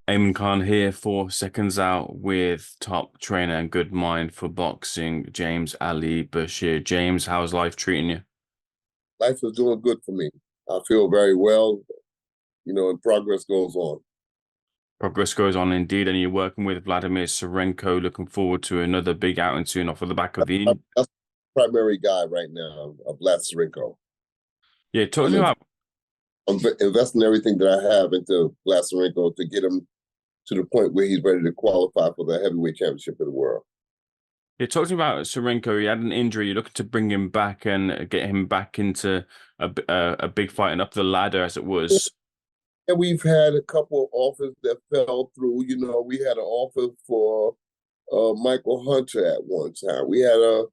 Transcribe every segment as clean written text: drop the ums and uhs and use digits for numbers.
Ayman Khan here for Seconds Out with top trainer and good mind for boxing, James Ali Bashir. James, how's life treating you? Life is doing good for me. I feel very well, and progress goes on. Progress goes on indeed, and you're working with Vladimir Sirenko. Looking forward to another big outing soon off of the back of the. That's the primary guy right now of Vlad Sirenko. Yeah, talk to I'm, me in, about I'm investing everything that I have into Vlad Sirenko to get him to the point where he's ready to qualify for the heavyweight championship of the world. yeah, talk to me about Sirenko. He had an injury. You're looking to bring him back and get him back into a big fight and up the ladder as it was. And we've had a couple of offers that fell through. We had an offer for Michael Hunter at one time. We had a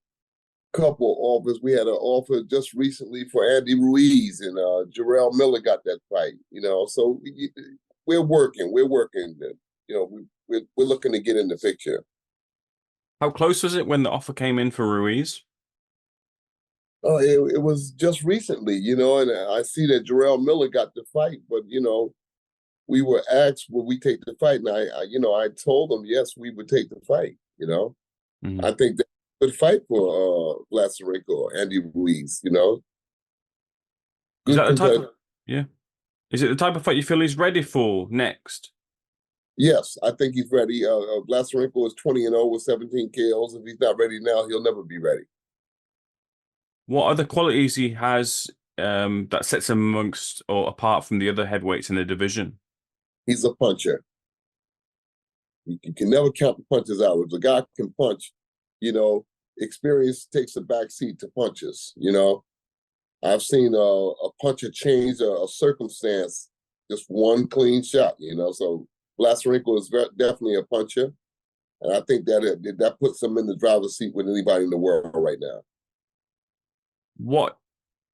couple offers. We had an offer just recently for Andy Ruiz, and Jarrell Miller got that fight. So we're working. We're working. We're looking to get in the picture. How close was it when the offer came in for Ruiz? It was just recently, and I see that Jarrell Miller got the fight, but we were asked would we take the fight, and I told them yes, we would take the fight. Mhm. I think that's a good fight for Vlad Sirenko, Andy Ruiz. Is Good that the type competitive. of yeah? Is it the type of fight you feel he's ready for next? Yes, I think he's ready. Vlad Sirenko is 20-0 with 17 KOs. If he's not ready now, he'll never be ready. What other qualities he has that sets him amongst or apart from the other heavyweights in the division? He's a puncher. You can never count the punches out. If the guy can punch, you know, experience takes a back seat to punches. I've seen a puncher change a circumstance, just one clean shot. So Blasterenko is definitely a puncher, and I think that puts him in the driver's seat with anybody in the world right now. What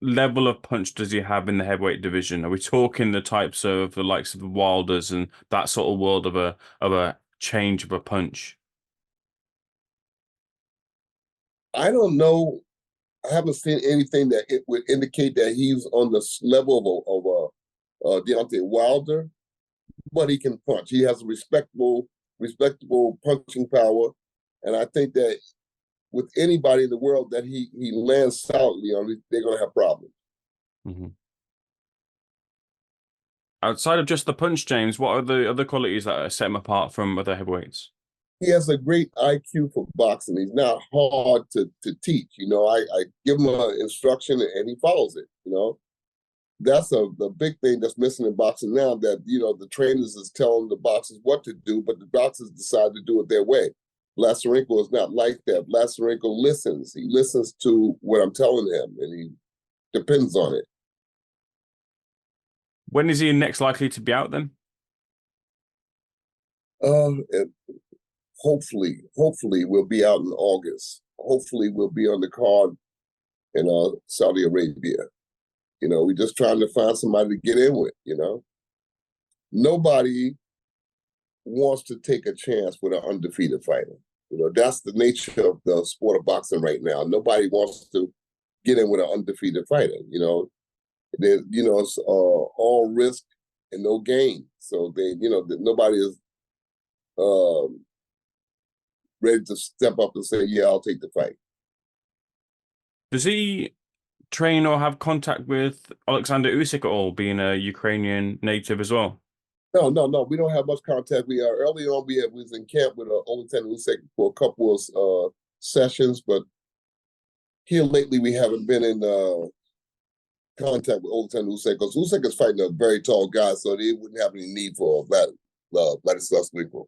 level of punch does he have in the heavyweight division? Are we talking the types of the likes of the Wilders and that sort of world of a change of a punch? I don't know. I haven't seen anything that it would indicate that he's on the level of a Deontay Wilder, but he can punch. He has a respectable punching power, and I think that with anybody in the world that he lands solidly on, they're going to have problems. Mhm. Outside of just the punch, James, what are the other qualities that set him apart from other heavyweights? He has a great IQ for boxing. He's not hard to teach. I give him an instruction and he follows it. That's the big thing that's missing in boxing now. That the trainers is telling the boxers what to do, but the boxers decide to do it their way. Lazarenko is not like that. Lazarenko listens. He listens to what I'm telling him, and he depends on it. When is he next likely to be out then? And hopefully we'll be out in August. Hopefully we'll be on the card in Saudi Arabia. We're just trying to find somebody to get in with. Nobody wants to take a chance with an undefeated fighter. That's the nature of the sport of boxing right now. Nobody wants to get in with an undefeated fighter. It's all risk and no gain. So nobody is ready to step up and say, "Yeah, I'll take the fight." Does he train or have contact with Alexander Usyk at all, being a Ukrainian native as well? No, no, no. We don't have much contact. We are early on. We was in camp with Oletan Usyk for a couple of sessions, but here lately we haven't been in contact with Oletan Usyk because Usyk is fighting a very tall guy, so they wouldn't have any need for Vladislav Glykov.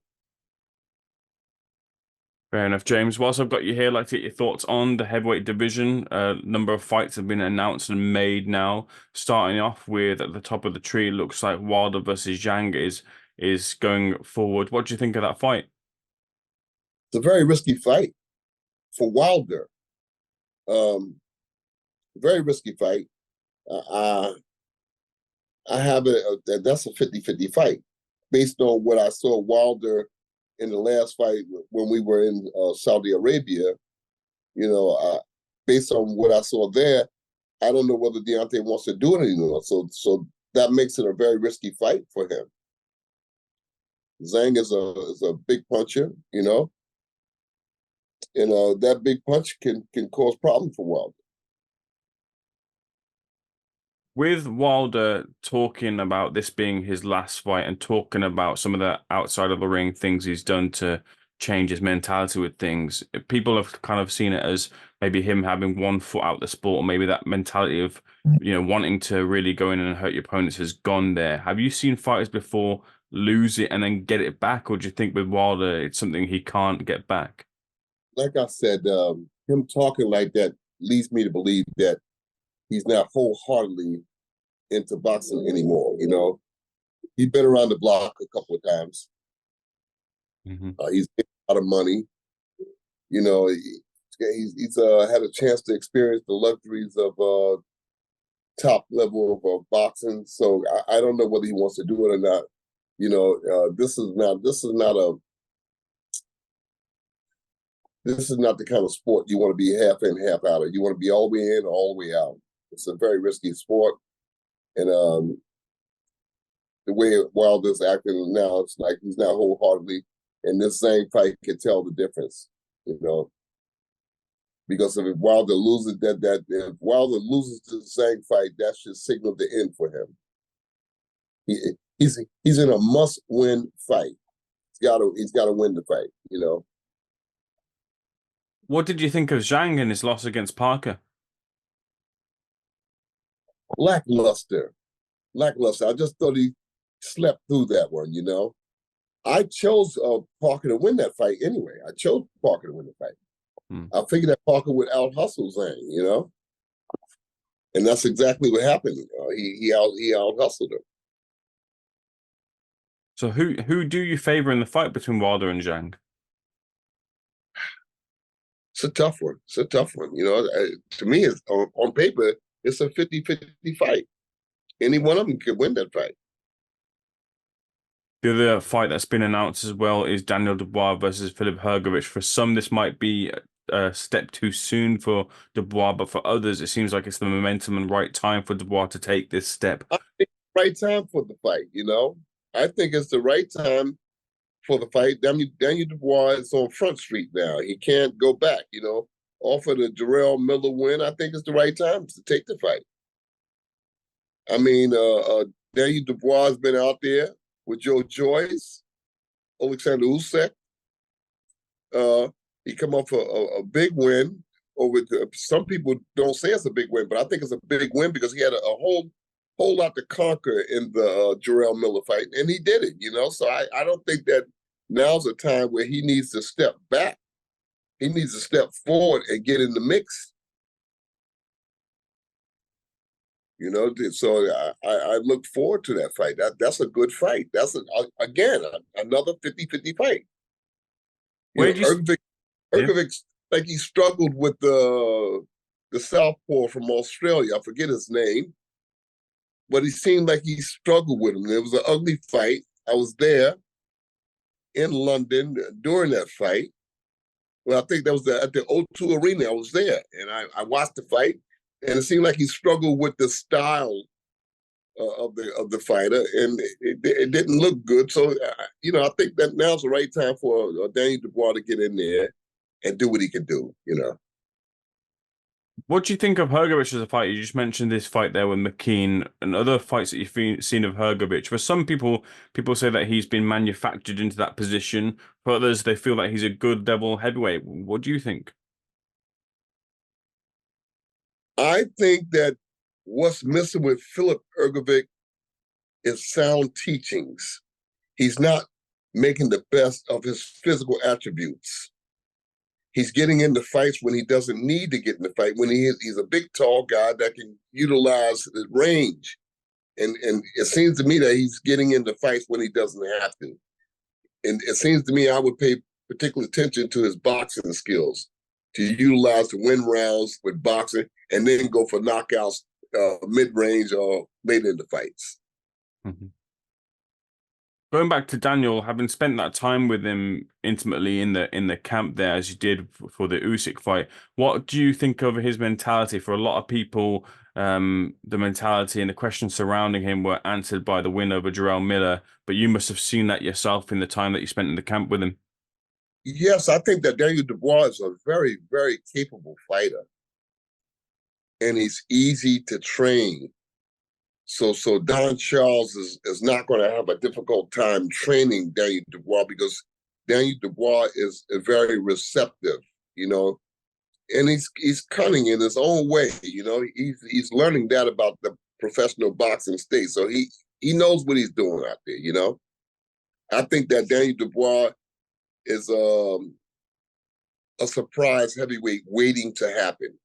Fair enough, James. Whilst I've got you here, I'd like to get your thoughts on the heavyweight division. A number of fights have been announced and made now. Starting off with at the top of the tree, it looks like Wilder versus Zhang is going forward. What do you think of that fight? It's a very risky fight for Wilder. Very risky fight. I have it. That's a 50-50 fight based on what I saw Wilder in the last fight when we were in Saudi Arabia. You know, based on what I saw there, I don't know whether Deontay wants to do it anymore. So that makes it a very risky fight for him. Zhang is a big puncher, you know, and that big punch can cause problems for Wilder. With Wilder talking about this being his last fight and talking about some of the outside of the ring things he's done to change his mentality with things, people have kind of seen it as maybe him having one foot out the sport, or maybe that mentality of, wanting to really go in and hurt your opponents has gone there. Have you seen fighters before lose it and then get it back, or do you think with Wilder it's something he can't get back? Like I said, him talking like that leads me to believe that he's not wholeheartedly into boxing anymore. You know, he's been around the block a couple of times. Mm-hmm. He's made a lot of money. You know, he's had a chance to experience the luxuries of top level of boxing. So I don't know whether he wants to do it or not. You know, this is not the kind of sport you want to be half in, half out of. You want to be all the way in, all the way out. It's a very risky sport, and the way Wilder's acting now, it's like he's not wholeheartedly. And this same fight can tell the difference, you know. Because if Wilder loses if Wilder loses the same fight, that should signal the end for him. He's in a must-win fight. He's got to win the fight, you know. What did you think of Zhang in his loss against Parker? Lackluster. I just thought he slept through that one, you know. I chose Parker to win that fight anyway. I chose Parker to win the fight. I figured that Parker would out hustle Zhang, you know, and that's exactly what happened. He out hustled him. So who do you favor in the fight between Wilder and Zhang? It's a tough one. It's a tough one. You know, to me, it's on paper, it's a 50-50 fight. Any one of them could win that fight. The other fight that's been announced as well is Daniel Dubois versus Filip Hrgovic. For some, this might be a step too soon for Dubois, but for others, it seems like it's the momentum and right time for Dubois to take this step. I think right time for the fight, you know. I think it's the right time for the fight. Daniel Dubois is on Front Street now. He can't go back, you know. Off of the Jarrell Miller win, I think it's the right time to take the fight. I mean, Daniel Dubois has been out there with Joe Joyce, Alexander Usyk. He come off a big win over. Some people don't say it's a big win, but I think it's a big win because he had a whole lot to conquer in the Jarrell Miller fight, and he did it. You know, so I don't think that now's a time where he needs to step back. He needs to step forward and get in the mix. You know, so I look forward to that fight. That's a good fight. That's again another 50-50 fight. Hrgovic, like he struggled with the southpaw from Australia. I forget his name, but he seemed like he struggled with him. It was an ugly fight. I was there in London during that fight. Well, I think that was at the O2 Arena. I was there, and I watched the fight, and it seemed like he struggled with the style of the fighter, and it didn't look good. So, you know, I think that now's the right time for Daniel Dubois to get in there and do what he can do, you know. What do you think of Hrgovic as a fighter? You just mentioned this fight there with McKean and other fights that you've seen of Hrgovic. For some people say that he's been manufactured into that position. For others, they feel that he's a good level heavyweight. What do you think? I think that what's missing with Filip Hrgovic is sound teachings. He's not making the best of his physical attributes. He's getting into fights when he doesn't need to get in the fight, when he's a big, tall guy that can utilize his range. And it seems to me that he's getting into fights when he doesn't have to. And it seems to me I would pay particular attention to his boxing skills, to utilize to win rounds with boxing and then go for knockouts mid-range or late in the fights. Mm-hmm. Going back to Daniel, having spent that time with him intimately in the camp there, as you did for the Usyk fight, what do you think of his mentality? For a lot of people, the mentality and the questions surrounding him were answered by the win over Jarrell Miller, but you must have seen that yourself in the time that you spent in the camp with him. Yes, I think that Daniel Dubois is a very, very capable fighter, and he's easy to train. So Don Charles is not going to have a difficult time training Daniel Dubois because Daniel Dubois is very receptive, you know, and he's cunning in his own way, you know. He's learning that about the professional boxing state, so he knows what he's doing out there, you know. I think that Daniel Dubois is a surprise heavyweight waiting to happen,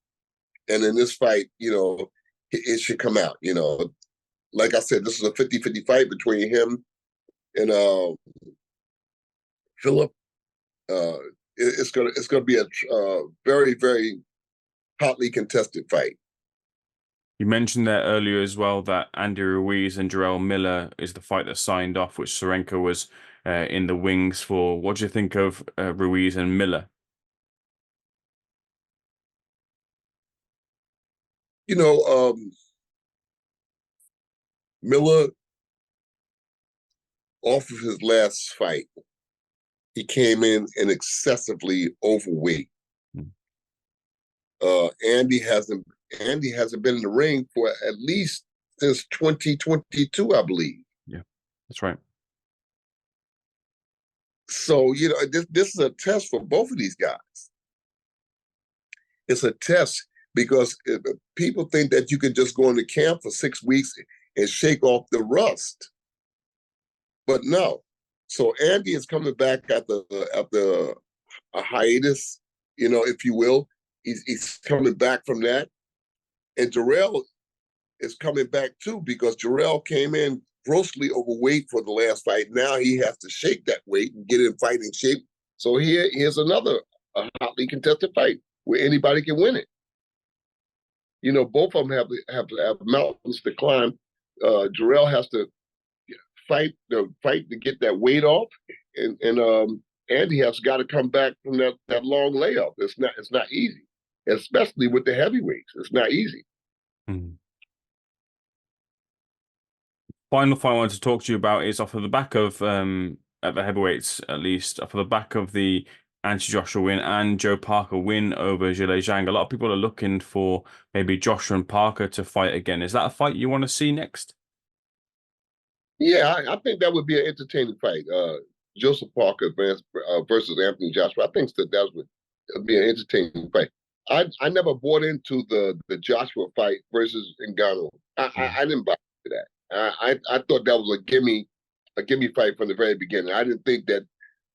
and in this fight, you know, it should come out, you know. Like I said, this is a 50-50 fight between him and Filip. It's gonna be a very, very hotly contested fight. You mentioned there earlier as well that Andy Ruiz and Jarrell Miller is the fight that signed off, which Sirenko was in the wings for. What do you think of Ruiz and Miller? You know, Miller, off of his last fight, he came in excessively overweight. Mm. Andy hasn't been in the ring for at least since 2022, I believe. Yeah, that's right. So, you know, this is a test for both of these guys. It's a test because people think that you can just go into camp for 6 weeks and shake off the rust. But no. So Andy is coming back after a hiatus, you know, if you will. He's coming back from that. And Jarrell is coming back too because Jarrell came in grossly overweight for the last fight. Now he has to shake that weight and get in fighting shape. So here's another hotly contested fight where anybody can win it. You know, both of them have mountains to climb. Jarrell has to fight to get that weight off, and Andy has got to come back from that long layoff. It's not easy, especially with the heavyweights. It's not easy. Mm. Final fight I wanted to talk to you about is off of the back of at the heavyweights, at least off of the back of the Anthony Joshua win and Joe Parker win over Zhilei Zhang. A lot of people are looking for maybe Joshua and Parker to fight again. Is that a fight you want to see next? Yeah, I think that would be an entertaining fight. Joseph Parker versus Anthony Joshua. I think that would be an entertaining fight. I never bought into the Joshua fight versus Ngannou. I didn't buy into that. I thought that was a gimme fight from the very beginning. I didn't think that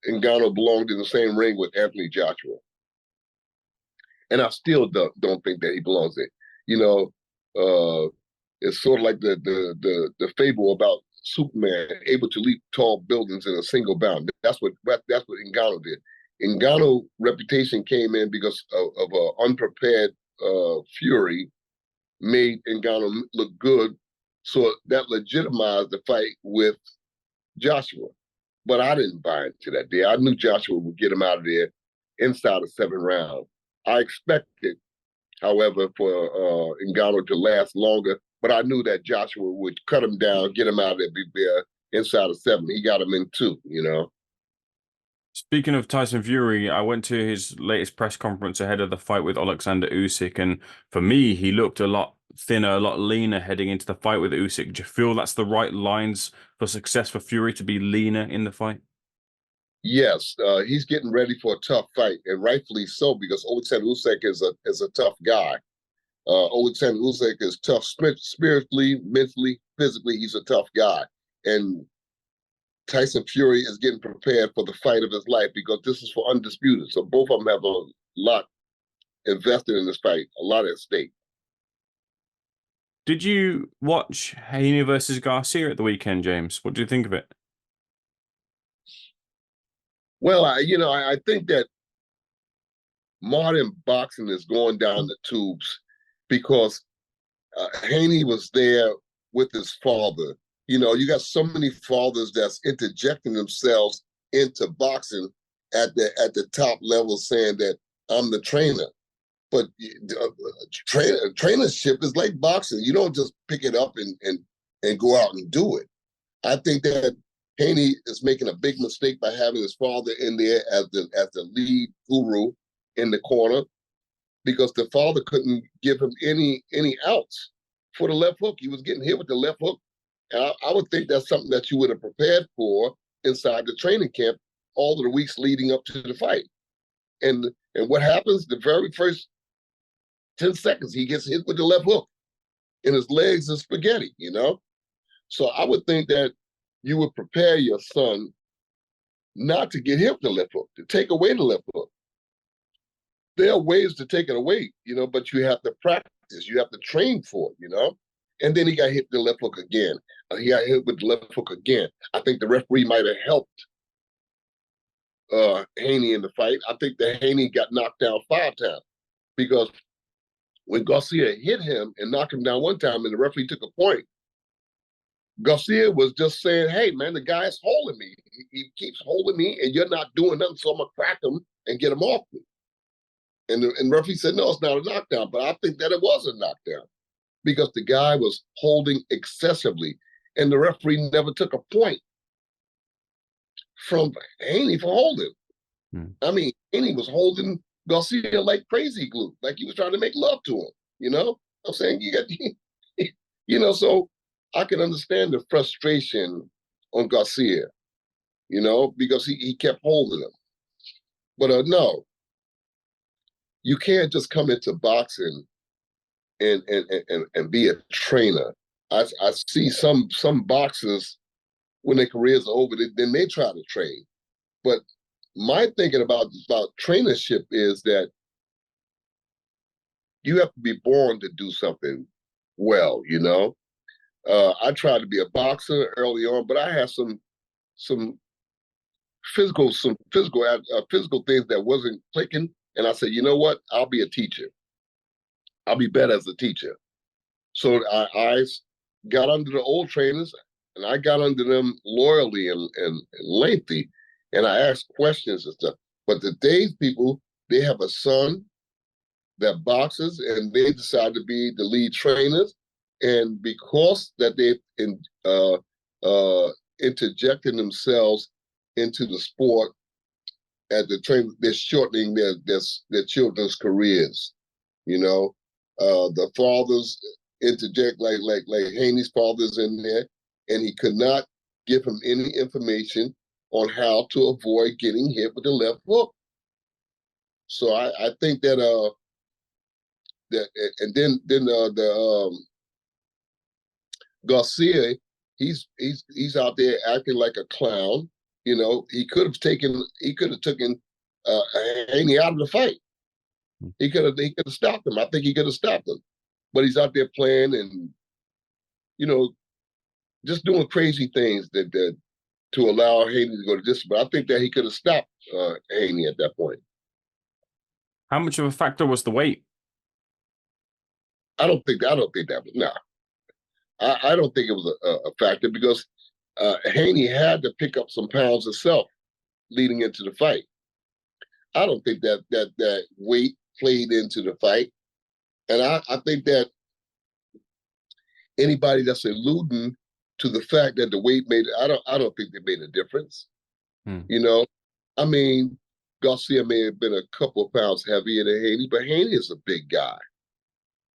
Ngannou belonged in the same ring with Anthony Joshua, and I still don't think that he belongs there. You know, it's sort of like the fable about Superman able to leap tall buildings in a single bound. That's what Ngannou did. Ngannou's reputation came in because of an unprepared Fury made Ngannou look good, so that legitimized the fight with Joshua. But I didn't buy into that deal. I knew Joshua would get him out of there inside of 7 rounds. I expected, however, for Ngannou to last longer, but I knew that Joshua would cut him down, get him out of there inside of 7. He got him in 2, you know. Speaking of Tyson Fury, I went to his latest press conference ahead of the fight with Alexander Usyk, and for me, he looked a lot thinner, a lot leaner heading into the fight with Usyk. Do you feel that's the right lines for success for Fury to be leaner in the fight? Yes, he's getting ready for a tough fight, and rightfully so, because Alexander Usyk is a tough guy. Alexander Usyk is tough spiritually, mentally, physically. He's a tough guy, and Tyson Fury is getting prepared for the fight of his life because this is for undisputed. So both of them have a lot invested in this fight, a lot at stake. Did you watch Haney versus Garcia at the weekend, James? What do you think of it? Well, I think that modern boxing is going down the tubes because Haney was there with his father. You got so many fathers that's interjecting themselves into boxing at the top level, saying that I'm the trainer. But trainership is like boxing. You don't just pick it up and go out and do it. I think that Haney is making a big mistake by having his father in there as the lead guru in the corner, because the father couldn't give him any outs for the left hook. He was getting hit with the left hook. And I would think that's something that you would have prepared for inside the training camp all of the weeks leading up to the fight. And what happens? The very first 10 seconds, he gets hit with the left hook, and his legs are spaghetti, So I would think that you would prepare your son not to get hit with the left hook, to take away the left hook. There are ways to take it away, but you have to practice. You have to train for it, And then he got hit with the left hook again. He got hit with the left hook again. I think the referee might have helped Haney in the fight. I think that Haney got knocked down 5 times, because when Garcia hit him and knocked him down one time and the referee took a point, Garcia was just saying, hey, man, the guy's holding me. He keeps holding me, and you're not doing nothing, so I'm going to crack him and get him off me. And the referee said, no, it's not a knockdown. But I think that it was a knockdown, because the guy was holding excessively, and the referee never took a point from Haney for holding. I mean, Haney was holding Garcia like crazy glue, like he was trying to make love to him. I'm saying so I can understand the frustration on Garcia, because he kept holding him. But no, you can't just come into boxing and be a trainer. I see some boxers, when their careers are over, then they try to train. But my thinking about trainership is that you have to be born to do something well, I tried to be a boxer early on, but I had some physical things that wasn't clicking, and I said, you know what? I'll be a teacher. I'll be better as a teacher. So I got under the old trainers, and I got under them loyally and lengthy, and I asked questions and stuff. But today's people, they have a son that boxes, and they decide to be the lead trainers. And because that they've interjected themselves into the sport at the train, they're shortening their children's careers. The fathers interject like Haney's father's in there, and he could not give him any information on how to avoid getting hit with the left hook. So I think that and then the Garcia, he's out there acting like a clown. He could have taken Haney out of the fight. He could have stopped him. I think he could have stopped him, but he's out there playing and just doing crazy things that to allow Haney to go to distance. But I think that he could have stopped Haney at that point. How much of a factor was the weight? I don't think that was, no. I don't think it was a factor, because Haney had to pick up some pounds himself leading into the fight. I don't think that weight played into the fight. And I think that anybody that's alluding to the fact that the weight made, I don't think they made a difference. I mean, Garcia may have been a couple of pounds heavier than Haney, but Haney is a big guy.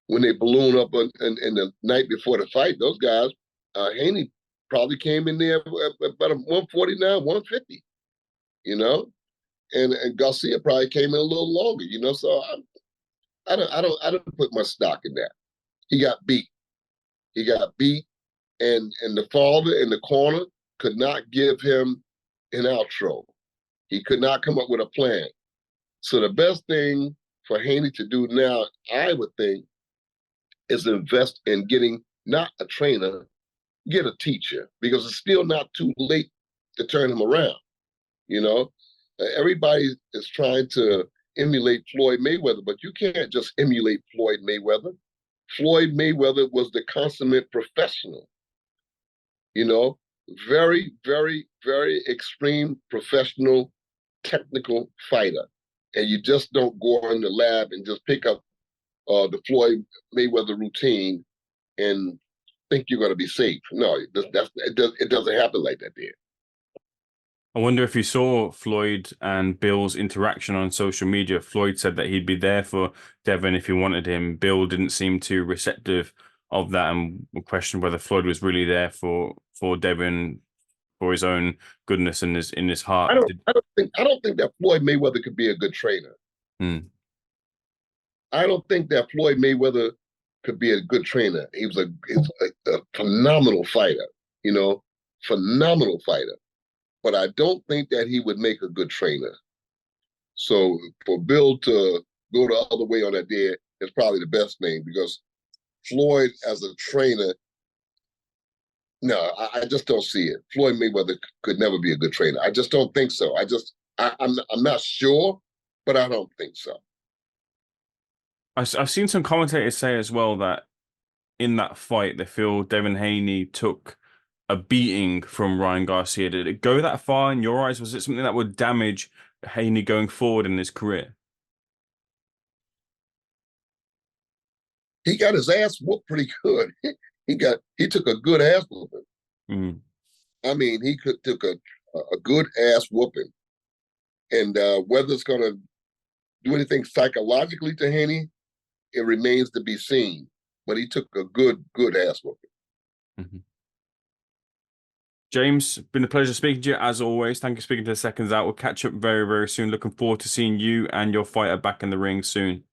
When they balloon up in the night before the fight, those guys, Haney probably came in there about 149, 150, and Garcia probably came in a little longer, So I don't put much stock in that. He got beat, and the father in the corner could not give him an outro. He could not come up with a plan. So the best thing for Haney to do now, I would think, is invest in getting not a trainer, get a teacher, because it's still not too late to turn him around. Everybody is trying to emulate Floyd Mayweather, but you can't just emulate Floyd Mayweather. Floyd Mayweather was the consummate professional. You know, very, very, very extreme professional technical fighter. And you just don't go in the lab and just pick up the Floyd Mayweather routine and think you're going to be safe. No, it doesn't happen like that there. I wonder if you saw Floyd and Bill's interaction on social media. Floyd said that he'd be there for Devin if he wanted him. Bill didn't seem too receptive of that and questioned whether Floyd was really there for Devin for his own goodness and in his heart. I don't think that Floyd Mayweather could be a good trainer. I don't think that Floyd Mayweather could be a good trainer. He was a phenomenal fighter, you know, phenomenal fighter. But I don't think that he would make a good trainer. So for Bill to go the other way on that there is probably the best thing, because Floyd as a trainer, no, I just don't see it. Floyd Mayweather could never be a good trainer. I just don't think so. I'm not sure, but I don't think so. I've seen some commentators say as well that in that fight, they feel Devin Haney took a beating from Ryan Garcia. Did it go that far in your eyes? Was it something that would damage Haney going forward in his career? He got his ass whooped pretty good. He took a good ass whooping. I mean, he took a good ass whooping. And whether it's going to do anything psychologically to Haney, it remains to be seen. But he took a good ass whooping. James, been a pleasure speaking to you as always. Thank you for speaking to the Seconds Out. We'll catch up very, very soon. Looking forward to seeing you and your fighter back in the ring soon.